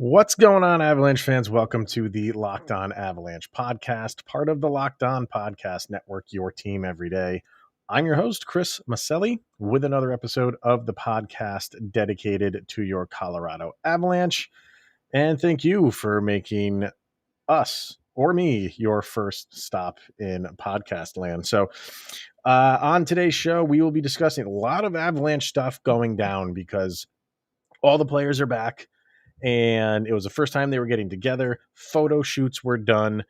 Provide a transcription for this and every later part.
What's going on, Avalanche fans? Welcome to the Locked On Avalanche podcast, part of the Locked On Podcast Network, your team every day. I'm your host, Chris Micieli, with another episode of the podcast dedicated to your Colorado Avalanche. And thank you for making us or me your first stop in podcast land. So on today's show, we will be discussing a lot of Avalanche stuff going down because all the players are back. And it was the first time they were getting together. Photo shoots were done.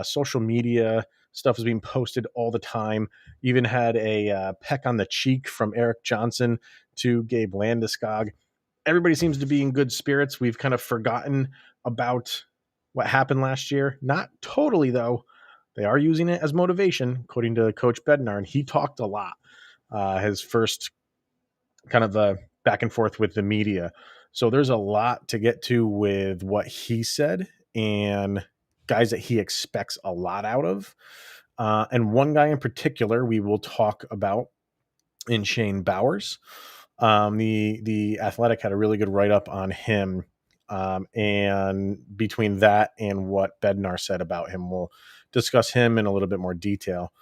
Social media stuff was being posted all the time. Even had a peck on the cheek from Eric Johnson to Gabe Landeskog. Everybody seems to be in good spirits. We've kind of forgotten about what happened last year. Not totally, though. They are using it as motivation, according to Coach Bednar, and he talked a lot. His first kind of back and forth with the media. So there's a lot to get to with what he said and guys that he expects a lot out of. And one guy in particular we will talk about in Shane Bowers. The Athletic had a really good write-up on him. And between that and what Bednar said about him, we'll discuss him in a little bit more detail.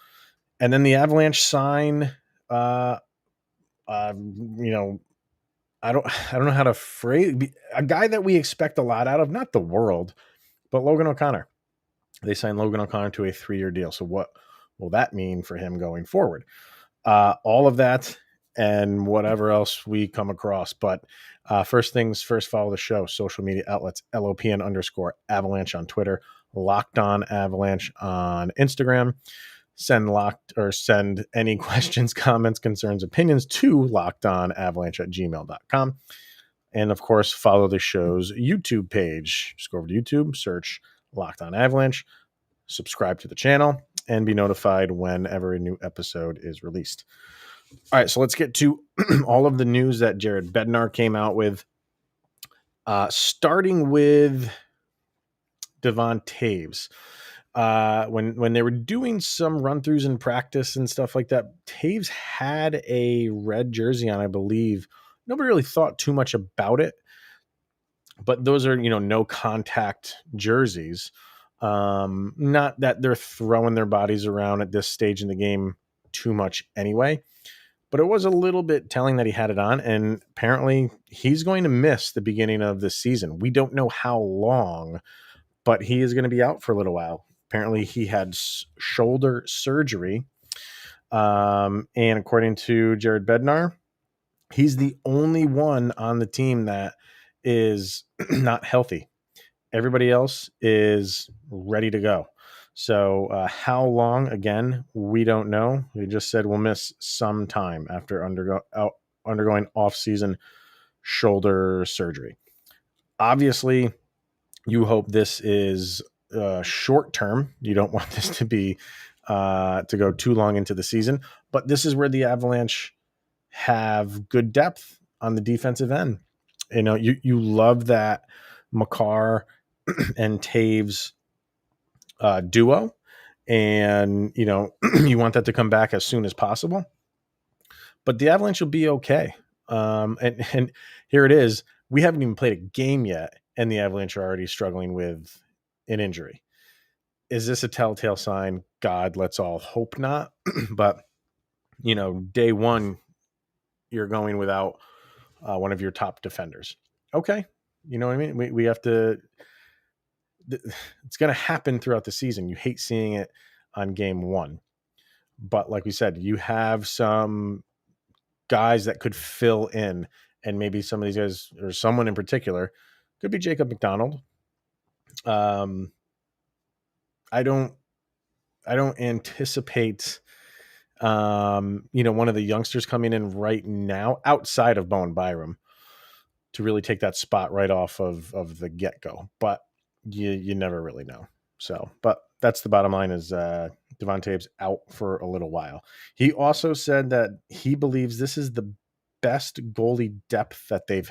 And then the Avalanche sign, I don't know how to phrase a guy that we expect a lot out of, not the world, but Logan O'Connor. They signed Logan O'Connor to a 3-year deal. So what will that mean for him going forward? All of that and whatever else we come across. But first things first, follow the show. Social media outlets, LOPN_Avalanche on Twitter, Locked On Avalanche on Instagram. Send any questions, comments, concerns, opinions to lockedonavalanche@gmail.com. And of course, follow the show's YouTube page. Just go over to YouTube, search Locked On Avalanche, subscribe to the channel, and be notified whenever a new episode is released. All right, so let's get to all of the news that Jared Bednar came out with. Starting with Devon Toews. When they were doing some run-throughs in practice and stuff like that, Toews had a red jersey on, I believe. Nobody really thought too much about it, but those are, no contact jerseys. Not that they're throwing their bodies around at this stage in the game too much anyway, but it was a little bit telling that he had it on, and apparently he's going to miss the beginning of the season. We don't know how long, but he is going to be out for a little while. Apparently he had shoulder surgery. And according to Jared Bednar, he's the only one on the team that is not healthy. Everybody else is ready to go. So how long, again, we don't know. We just said we'll miss some time after undergoing off-season shoulder surgery. Obviously, you hope this is short term. You don't want this to be to go too long into the season, but this is where the Avalanche have good depth on the defensive end. You love that Makar and Toews duo, and you want that to come back as soon as possible. But the Avalanche will be okay. And here it is. We haven't even played a game yet, and the Avalanche are already struggling with an injury. Is this a telltale sign? God, let's all hope not. But, day one, you're going without one of your top defenders. Okay. You know what I mean? We have to, it's going to happen throughout the season. You hate seeing it on game one. But like we said, you have some guys that could fill in, and maybe some of these guys, or someone in particular, could be Jacob McDonald. I don't anticipate, one of the youngsters coming in right now outside of Bowen Byram to really take that spot right off of the get-go. But you never really know. So, but that's the bottom line is Devon Toews out for a little while. He also said that he believes this is the best goalie depth that they've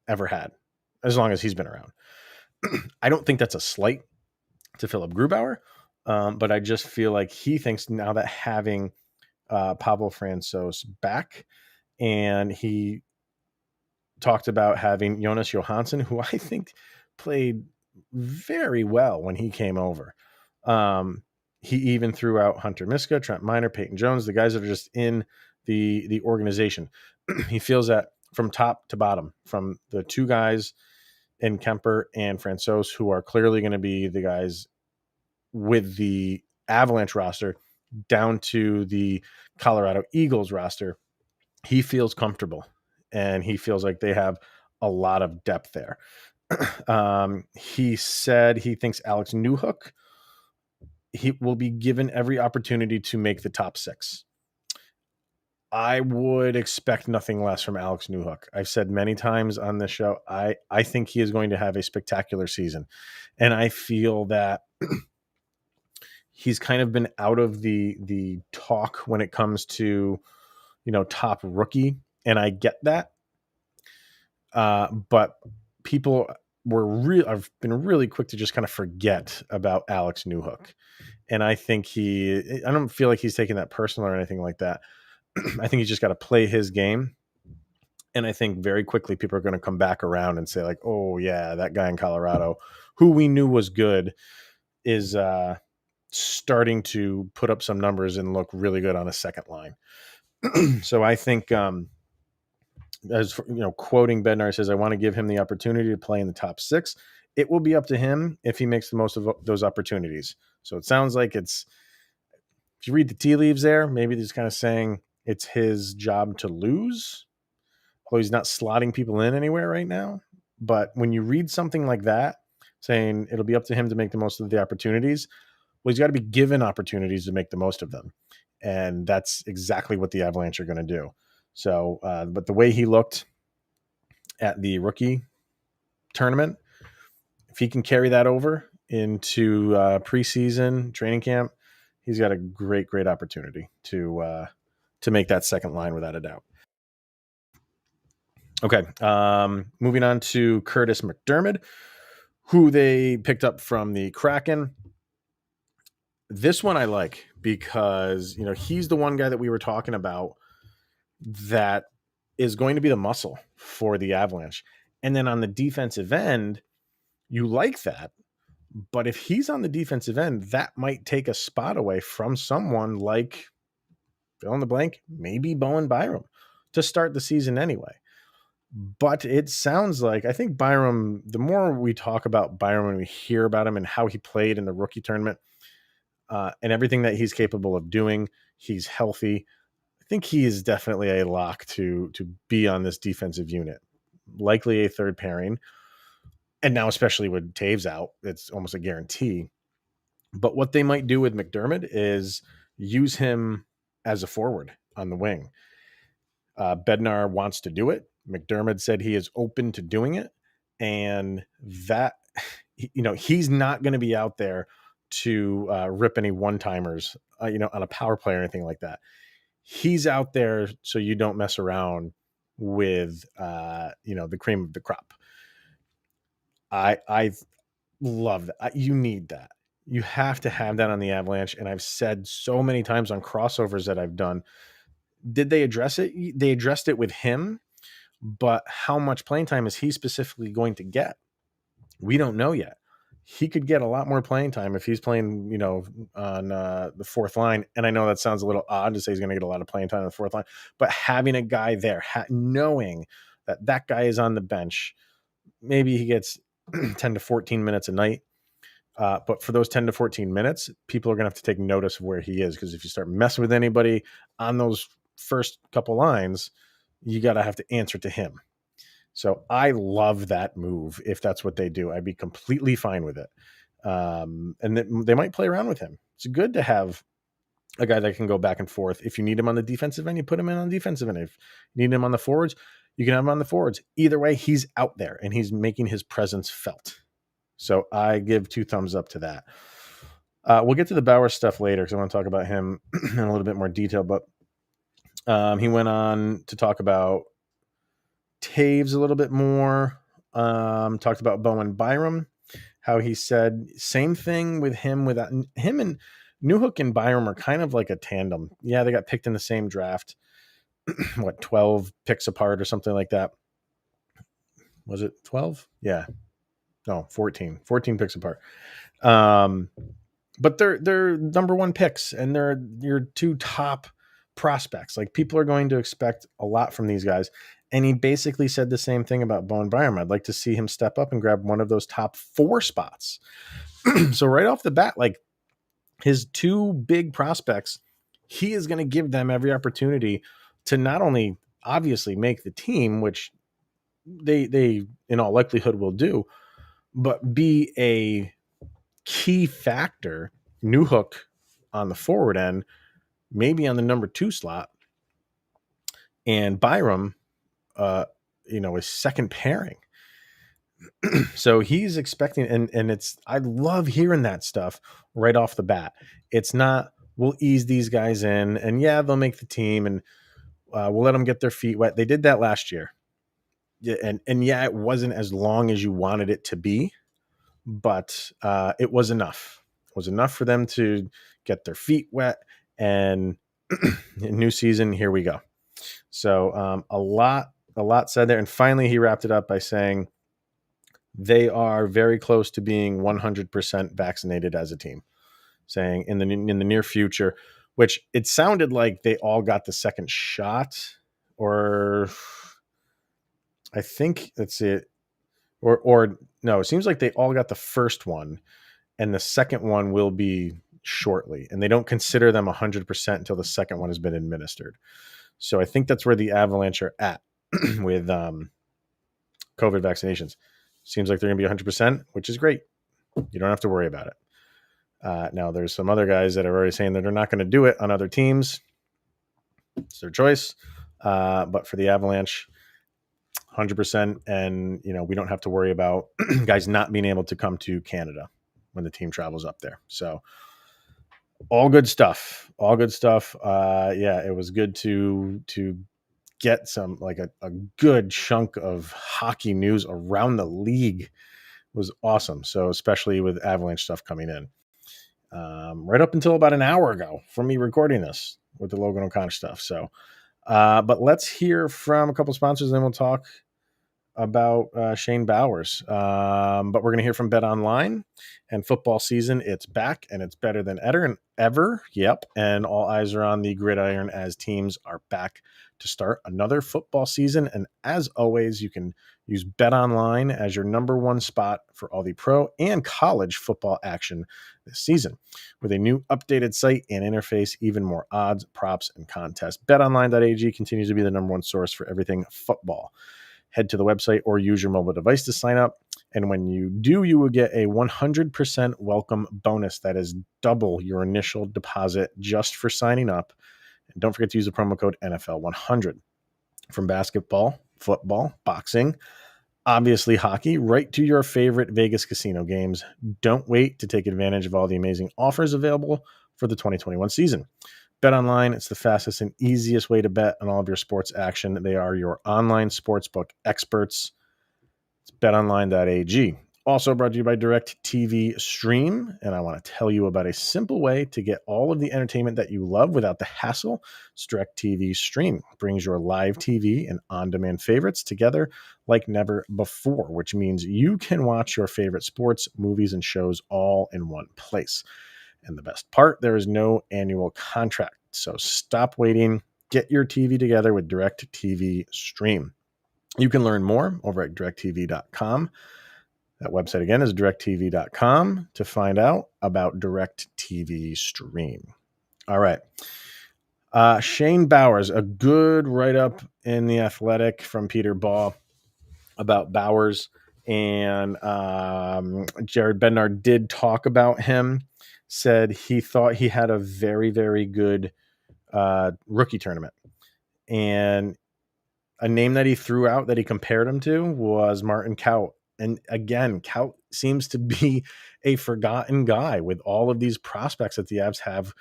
ever had, as long as he's been around. I don't think that's a slight to Philip Grubauer, but I just feel like he thinks now that having Pavel Francouz back, and he talked about having Jonas Johansson, who I think played very well when he came over. He even threw out Hunter Miska, Trent Miner, Peyton Jones, the guys that are just in the organization. He feels that from top to bottom, from the two guys in Kemper and Francois, who are clearly going to be the guys with the Avalanche roster, down to the Colorado Eagles roster. He feels comfortable, and he feels like they have a lot of depth there. He said he thinks Alex Newhook, he will be given every opportunity to make the top 6. I would expect nothing less from Alex Newhook. I've said many times on this show, I think he is going to have a spectacular season. And I feel that he's kind of been out of the talk when it comes to, top rookie. And I get that. But people I've been really quick to just kind of forget about Alex Newhook. And I think I don't feel like he's taking that personal or anything like that. I think he's just got to play his game. And I think very quickly people are going to come back around and say like, oh yeah, that guy in Colorado who we knew was good is starting to put up some numbers and look really good on a second line. So I think, as quoting Bednar, says, I want to give him the opportunity to play in the top 6. It will be up to him if he makes the most of those opportunities. So it sounds like if you read the tea leaves there, maybe he's kind of saying it's his job to lose, although he's not slotting people in anywhere right now. But when you read something like that, saying it'll be up to him to make the most of the opportunities, well, he's got to be given opportunities to make the most of them. And that's exactly what the Avalanche are going to do. So, but the way he looked at the rookie tournament, if he can carry that over into preseason training camp, he's got a great opportunity to make that second line without a doubt. Okay, moving on to Curtis Mcdermott, who they picked up from the Kraken. This one I like because, he's the one guy that we were talking about that is going to be the muscle for the Avalanche. And then on the defensive end, you like that. But if he's on the defensive end, that might take a spot away from someone like, fill in the blank, maybe Bowen Byram to start the season anyway. But it sounds like, I think Byram, the more we talk about Byram and we hear about him and how he played in the rookie tournament and everything that he's capable of doing, he's healthy. I think he is definitely a lock to be on this defensive unit, likely a third pairing. And now, especially with Taves out, it's almost a guarantee. But what they might do with Mcdermott is use him as a forward on the wing. Bednar wants to do it. Mcdermott said he is open to doing it. And that, he's not going to be out there to rip any one-timers, on a power play or anything like that. He's out there so you don't mess around with, the cream of the crop. I love that. You need that. You have to have that on the Avalanche. And I've said so many times on crossovers that I've done, did they address it? They addressed it with him, but how much playing time is he specifically going to get? We don't know yet. He could get a lot more playing time if he's playing, on the fourth line. And I know that sounds a little odd to say he's going to get a lot of playing time on the fourth line, but having a guy there, knowing that guy is on the bench, maybe he gets 10 to 14 minutes a night. But for those 10 to 14 minutes, people are going to have to take notice of where he is. Because if you start messing with anybody on those first couple lines, you got to have to answer to him. So I love that move. If that's what they do, I'd be completely fine with it. And they might play around with him. It's good to have a guy that can go back and forth. If you need him on the defensive end, you put him in on the defensive end. If you need him on the forwards, you can have him on the forwards. Either way, he's out there and he's making his presence felt. So I give 2 thumbs up to that. We'll get to the Bauer stuff later because I want to talk about him in a little bit more detail. But he went on to talk about Taves a little bit more. Talked about Bowen Byram, how he said same thing with him. With him and Newhook and Byram are kind of like a tandem. Yeah, they got picked in the same draft. 12 picks apart or something like that. Was it 12? Yeah. No, 14 picks apart. But they're number one picks, and they're your two top prospects. Like, people are going to expect a lot from these guys. And he basically said the same thing about Bowen Byram. I'd like to see him step up and grab one of those top 4 spots. So right off the bat, like, his two big prospects, he is going to give them every opportunity to not only obviously make the team, which they in all likelihood will do, but be a key factor, new hook on the forward end, maybe on the number 2 slot, and Byram, is second pairing. So he's expecting, and it's, I love hearing that stuff right off the bat. It's not, we'll ease these guys in, and yeah, they'll make the team, and we'll let them get their feet wet. They did that last year. Yeah, and yeah, it wasn't as long as you wanted it to be, but it was enough. It was enough for them to get their feet wet, and new season, here we go. So a lot said there. And finally, he wrapped it up by saying they are very close to being 100% vaccinated as a team, saying in the near future, which it sounded like they all got the second shot, or I think that's it. Or no, it seems like they all got the first one, and the second one will be shortly, and they don't consider them 100% until the second one has been administered. So I think that's where the Avalanche are at with COVID vaccinations. Seems like they're going to be 100%, which is great. You don't have to worry about it. Now, there's some other guys that are already saying that they're not going to do it on other teams. It's their choice. But for the Avalanche, 100%. And, we don't have to worry about guys not being able to come to Canada when the team travels up there. So all good stuff. Yeah, it was good to get some, like, a good chunk of hockey news around the league. It was awesome. So especially with Avalanche stuff coming in. Right up until about an hour ago from me recording this with the Logan O'Connor stuff. So, but let's hear from a couple sponsors, and then we'll talk about Shane Bowers. But we're going to hear from Bet Online, and football season. It's back, and it's better than ever. Yep. And all eyes are on the gridiron as teams are back to start another football season. And as always, you can use Bet Online as your number one spot for all the pro and college football action this season. With a new updated site and interface, even more odds, props, and contests, betonline.ag continues to be the number one source for everything football. Head to the website or use your mobile device to sign up. And when you do, you will get a 100% welcome bonus that is double your initial deposit just for signing up. And don't forget to use the promo code NFL100. From basketball, football, boxing, obviously hockey, right to your favorite Vegas casino games. Don't wait to take advantage of all the amazing offers available for the 2021 season. Bet Online, it's the fastest and easiest way to bet on all of your sports action. They are your online sportsbook experts. It's betonline.ag. Also brought to you by DirecTV Stream, and I want to tell you about a simple way to get all of the entertainment that you love without the hassle. It's DirecTV Stream. It brings your live TV and on-demand favorites together like never before, which means you can watch your favorite sports, movies, and shows all in one place. And the best part, there is no annual contract. So stop waiting. Get your TV together with DirecTV Stream. You can learn more over at directtv.com. That website again is directtv.com to find out about DirecTV Stream. All right. Shane Bowers, a good write-up in The Athletic from Peter Baugh about Bowers. And Jared Bednar did talk about him, said he thought he had a very, very good rookie tournament. And a name that he threw out that he compared him to was Martin Kaut. And again, Kaut seems to be a forgotten guy with all of these prospects that the Avs have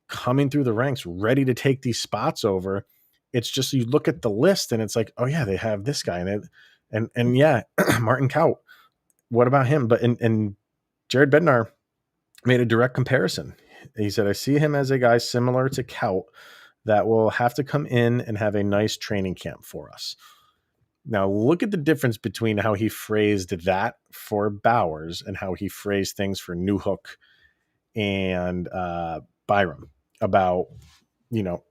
coming through the ranks, ready to take these spots over. It's just, you look at the list and it's like, oh yeah, they have this guy and yeah, Martin Kaut. What about him? But and Jared Bednar made a direct comparison. He said, I see him as a guy similar to Kaut that will have to come in and have a nice training camp for us. Now look at the difference between how he phrased that for Bowers and how he phrased things for Newhook and Byram about,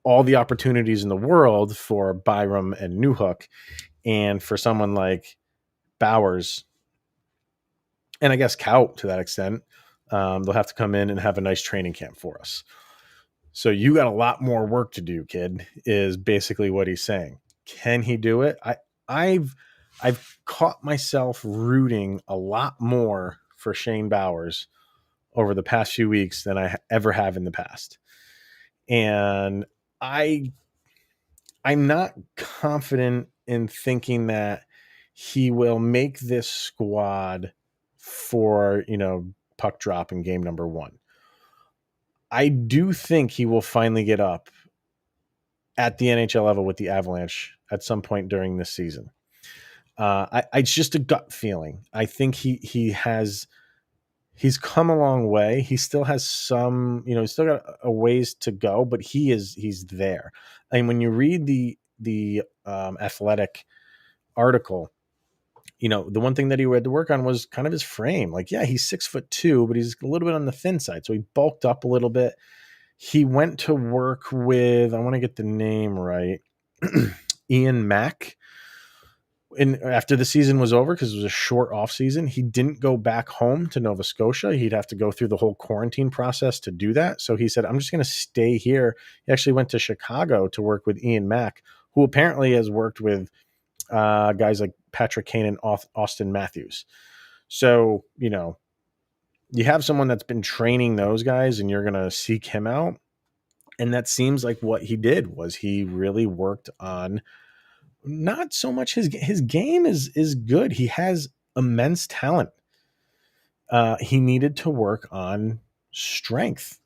all the opportunities in the world for Byram and Newhook, and for someone like Bowers, and I guess Kaut to that extent, they'll have to come in and have a nice training camp for us. So you got a lot more work to do, kid, is basically what he's saying. Can he do it? I've caught myself rooting a lot more for Shane Bowers over the past few weeks than I ever have in the past. And I'm not confident in thinking that he will make this squad for, puck drop in game number 1. I do think he will finally get up at the NHL level with the Avalanche at some point during this season. It's just a gut feeling. I think he's come a long way. He still has some, he's still got a ways to go, but he's there. And when you read the Athletic article, the one thing that he had to work on was kind of his frame. Like, yeah, he's 6'2", but he's a little bit on the thin side. So he bulked up a little bit. He went to work with, I want to get the name right, Ian Mack. And after the season was over, because it was a short off season, he didn't go back home to Nova Scotia. He'd have to go through the whole quarantine process to do that. So he said, I'm just going to stay here. He actually went to Chicago to work with Ian Mack, who apparently has worked with guys like Patrick Kane and Austin Matthews. So, you have someone that's been training those guys and you're going to seek him out. And that seems like what he did was he really worked on not so much his game is good. He has immense talent. He needed to work on strength.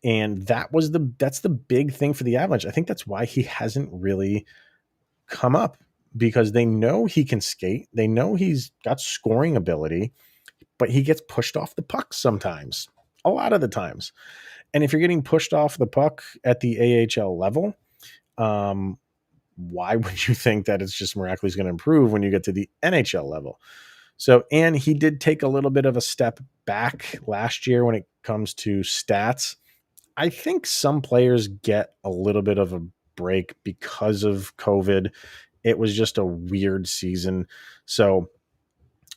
And that's the big thing for the Avalanche. I think that's why he hasn't really come up, because they know he can skate. They know he's got scoring ability, but he gets pushed off the puck sometimes, a lot of the times. And if you're getting pushed off the puck at the AHL level, why would you think that it's just miraculously going to improve when you get to the NHL level? So, and he did take a little bit of a step back last year when it comes to stats. I think some players get a little bit of a break because of COVID. It was just a weird season. So,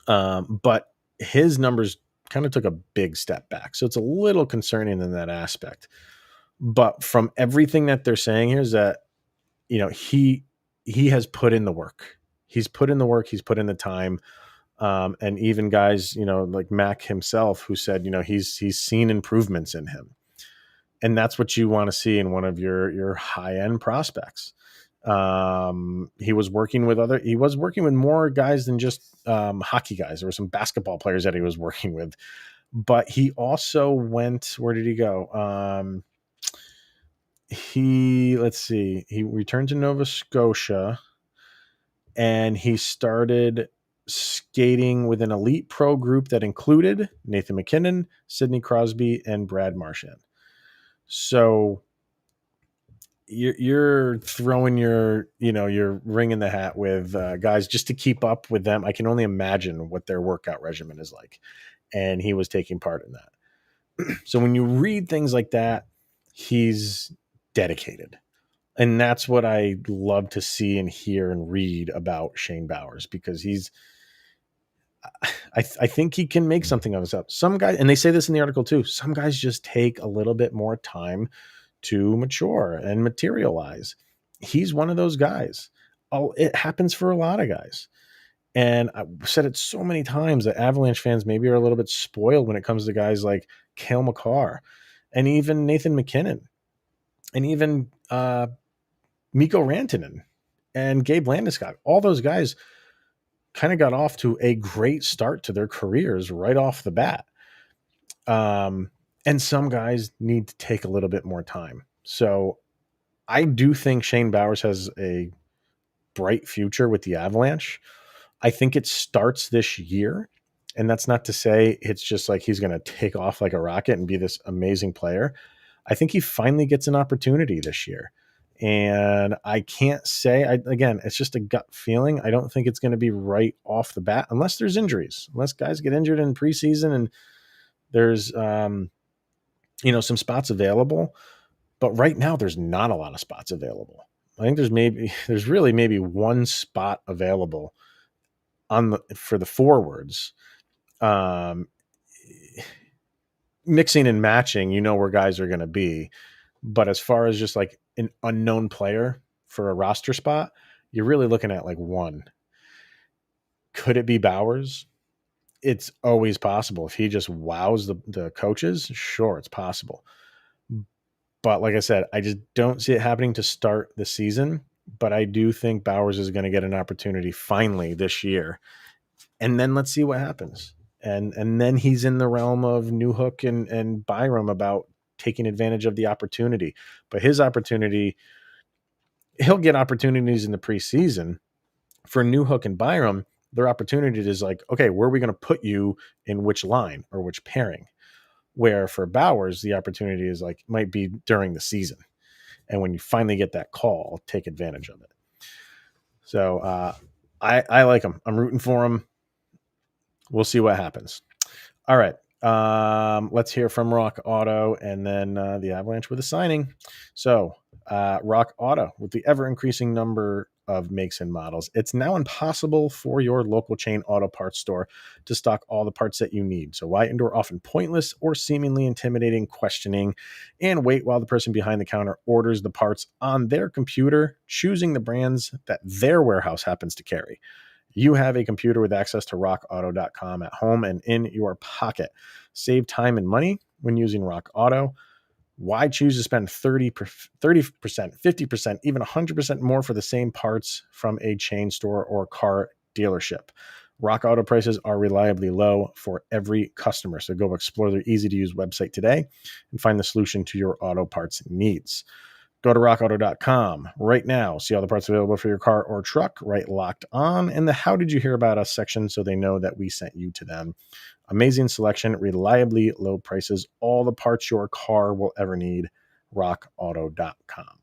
but his numbers kind of took a big step back. So it's a little concerning in that aspect. But from everything that they're saying here is that, he has put in the work. He's put in the work. He's put in the time. And even guys, like Mac himself, who said, he's seen improvements in him. And that's what you want to see in one of your high-end prospects. He was working with more guys than just hockey guys. There were some basketball players that he was working with, but he also went, where did he go? He returned to Nova Scotia and he started skating with an elite pro group that included Nathan MacKinnon, Sidney Crosby, and Brad Marchand. So you're throwing your ring in the hat with guys just to keep up with them. I can only imagine what their workout regimen is like. And he was taking part in that. So when you read things like that, he's dedicated. And that's what I love to see and hear and read about Shane Bowers, because I think he can make something of himself. Some guys, and they say this in the article too, some guys just take a little bit more time to mature and materialize. He's one of those guys. It happens for a lot of guys. And I've said it so many times that Avalanche fans maybe are a little bit spoiled when it comes to guys like Cale Makar and even Nathan MacKinnon and even Mikko Rantanen and Gabe Landeskog. All those guys kind of got off to a great start to their careers right off the bat. And some guys need to take a little bit more time. So I do think Shane Bowers has a bright future with the Avalanche. I think it starts this year. And that's not to say it's just like he's going to take off like a rocket and be this amazing player. I think he finally gets an opportunity this year. And I can't say, again, it's just a gut feeling. I don't think it's going to be right off the bat unless there's injuries, unless guys get injured in preseason and there's, some spots available. But right now there's not a lot of spots available. I think there's really maybe one spot available for the forwards. Mixing and matching, where guys are going to be. But as far as just like an unknown player for a roster spot, you're really looking at like one. Could it be Bowers? It's always possible. If he just wows the coaches, sure, it's possible. But like I said, I just don't see it happening to start the season. But I do think Bowers is going to get an opportunity finally this year. And then let's see what happens. And then he's in the realm of Newhook and Byram about taking advantage of the opportunity. But his opportunity, he'll get opportunities in the preseason. For Newhook and Byram, their opportunity is like, okay, where are we going to put you in which line or which pairing? Where for Bowers, the opportunity is like, might be during the season. And when you finally get that call, take advantage of it. So I like him. I'm rooting for him. We'll see what happens. All right. Let's hear from Rock Auto and then the Avalanche with a signing. So Rock Auto, with the ever-increasing number of makes and models, it's now impossible for your local chain auto parts store to stock all the parts that you need. So why endure often pointless or seemingly intimidating questioning and wait while the person behind the counter orders the parts on their computer, choosing the brands that their warehouse happens to carry? You have a computer with access to rockauto.com at home and in your pocket. Save time and money when using Rock Auto. Why choose to spend 30%, 50%, even 100% more for the same parts from a chain store or car dealership? Rock Auto prices are reliably low for every customer. So go explore their easy-to-use website today and find the solution to your auto parts needs. Go to rockauto.com right now. See all the parts available for your car or truck, right locked on in the How Did You Hear About Us section so they know that we sent you to them. Amazing selection, reliably low prices, all the parts your car will ever need. rockauto.com.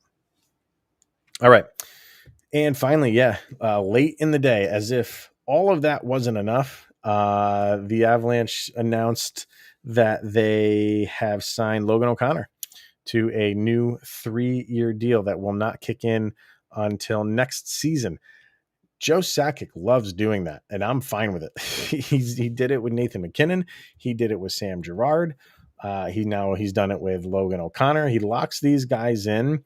All right. And finally, late in the day, as if all of that wasn't enough, the Avalanche announced that they have signed Logan O'Connor to a new 3-year deal that will not kick in until next season. Joe Sakic loves doing that, and I'm fine with it. He did it with Nathan MacKinnon. He did it with Sam Girard. He's done it with Logan O'Connor. He locks these guys in.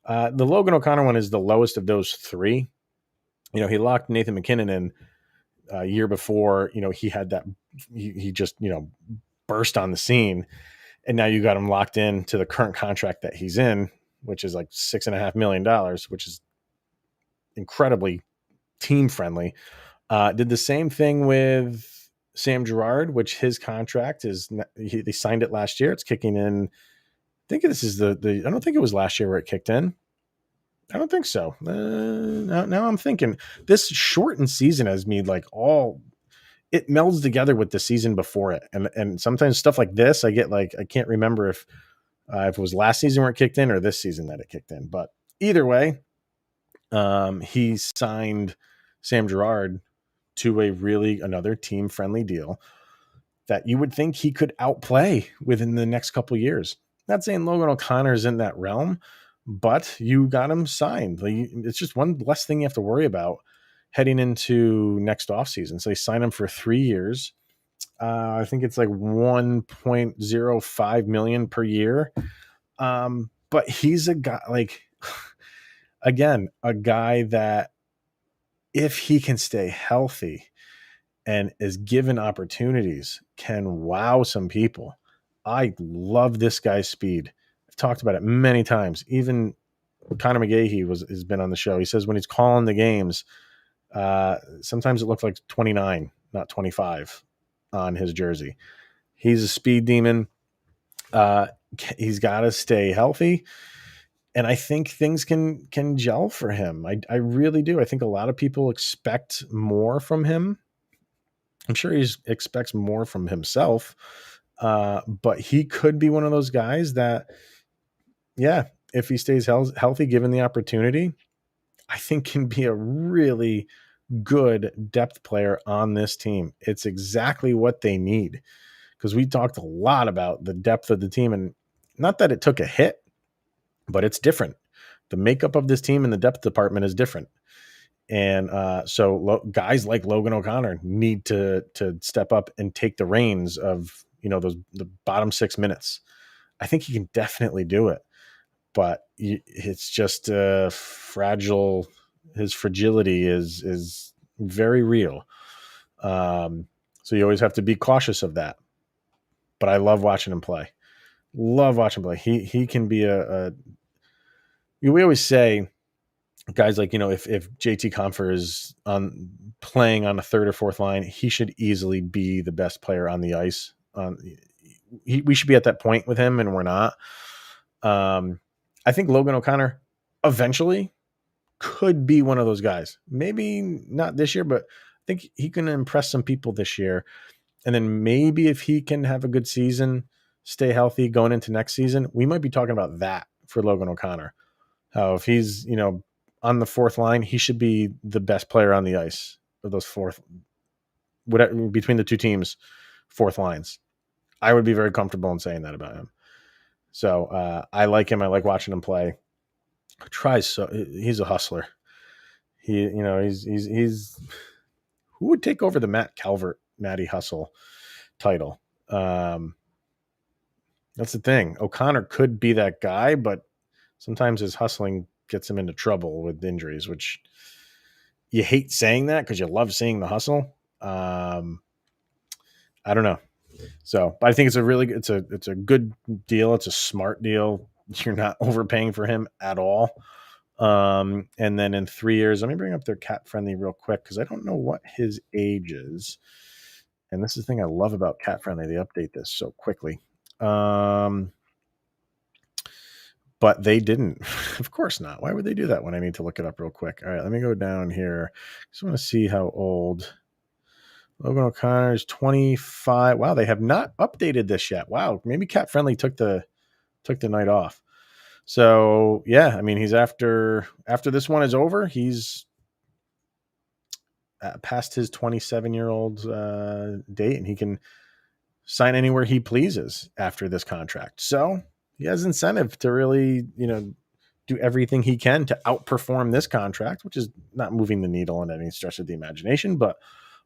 The Logan O'Connor one is the lowest of those three. He locked Nathan MacKinnon in a year before, he had that, he just, burst on the scene. And now you got him locked in to the current contract that he's in, which is like $6.5 million, which is incredibly team friendly. Did the same thing with Sam Girard, which his contract is, they signed it last year. It's kicking in. I think this is I don't think it was last year where it kicked in. I don't think so. Now I'm thinking this shortened season has made it melds together with the season before it. And sometimes stuff like this, I get I can't remember if it was last season where it kicked in or this season that it kicked in, but either way, he signed Sam Girard to another team friendly deal that you would think he could outplay within the next couple of years. Not saying Logan O'Connor is in that realm, but you got him signed. It's just one less thing you have to worry about heading into next offseason. So they sign him for 3 years. I think it's like $1.05 million per year. But he's a guy, again, a guy that if he can stay healthy and is given opportunities, can wow some people. I love this guy's speed. I've talked about it many times. Even Connor McGahey has been on the show. He says when he's calling the games, sometimes it looks like 29, not 25 on his jersey. He's a speed demon. He's got to stay healthy. And I think things can gel for him. I really do. I think a lot of people expect more from him. I'm sure he expects more from himself. But he could be one of those guys that, if he stays healthy, given the opportunity, I think can be a really good depth player on this team. It's exactly what they need, because we talked a lot about the depth of the team, and not that it took a hit, but it's different. The makeup of this team in the depth department is different. And so guys like Logan O'Connor need to step up and take the reins of, the bottom 6 minutes. I think he can definitely do it, but it's just fragile. His fragility is very real. So you always have to be cautious of that. But I love watching him play. Love watching him play. He can be we always say, guys like, if JT Compher is playing on a third or fourth line, he should easily be the best player on the ice. We should be at that point with him, and we're not. I think Logan O'Connor eventually could be one of those guys. Maybe not this year, but I think he can impress some people this year. And then maybe if he can have a good season, stay healthy going into next season, we might be talking about that for Logan O'Connor. How if he's, on the fourth line, he should be the best player on the ice of those between the two teams, fourth lines. I would be very comfortable in saying that about him. So I like him. I like watching him play. He's a hustler. He's who would take over the Matt Calvert, Matty Hustle title? That's the thing. O'Connor could be that guy, but sometimes his hustling gets him into trouble with injuries, which you hate saying that because you love seeing the hustle. I don't know. So, but I think it's a good deal. It's a smart deal. You're not overpaying for him at all. And then in 3 years, let me bring up their cap friendly real quick, because I don't know what his age is. And this is the thing I love about cap friendly. They update this so quickly. But they didn't. Of course not. Why would they do that when I need to look it up real quick? All right, let me go down here. Just want to see how old Logan O'Connor is. 25. Wow, they have not updated this yet. Wow, maybe Cap Friendly took the night off. So yeah, I mean, he's after this one is over, he's past his 27-year-old date, and he can sign anywhere he pleases after this contract. So he has incentive to really, do everything he can to outperform this contract, which is not moving the needle in any stretch of the imagination. But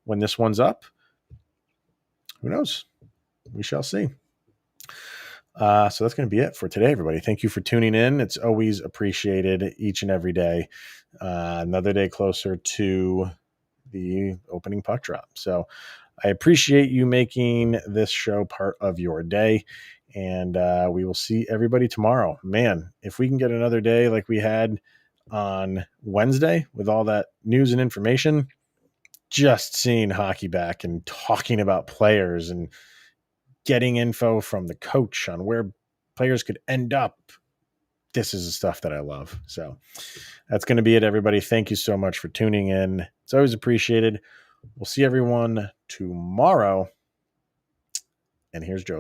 when this one's up, who knows? We shall see. So that's going to be it for today, everybody. Thank you for tuning in. It's always appreciated each and every day. Another day closer to the opening puck drop. So I appreciate you making this show part of your day. And we will see everybody tomorrow. Man, if we can get another day like we had on Wednesday with all that news and information, just seeing hockey back and talking about players and getting info from the coach on where players could end up. This is the stuff that I love. So that's going to be it, everybody. Thank you so much for tuning in. It's always appreciated. We'll see everyone tomorrow. And here's Joe.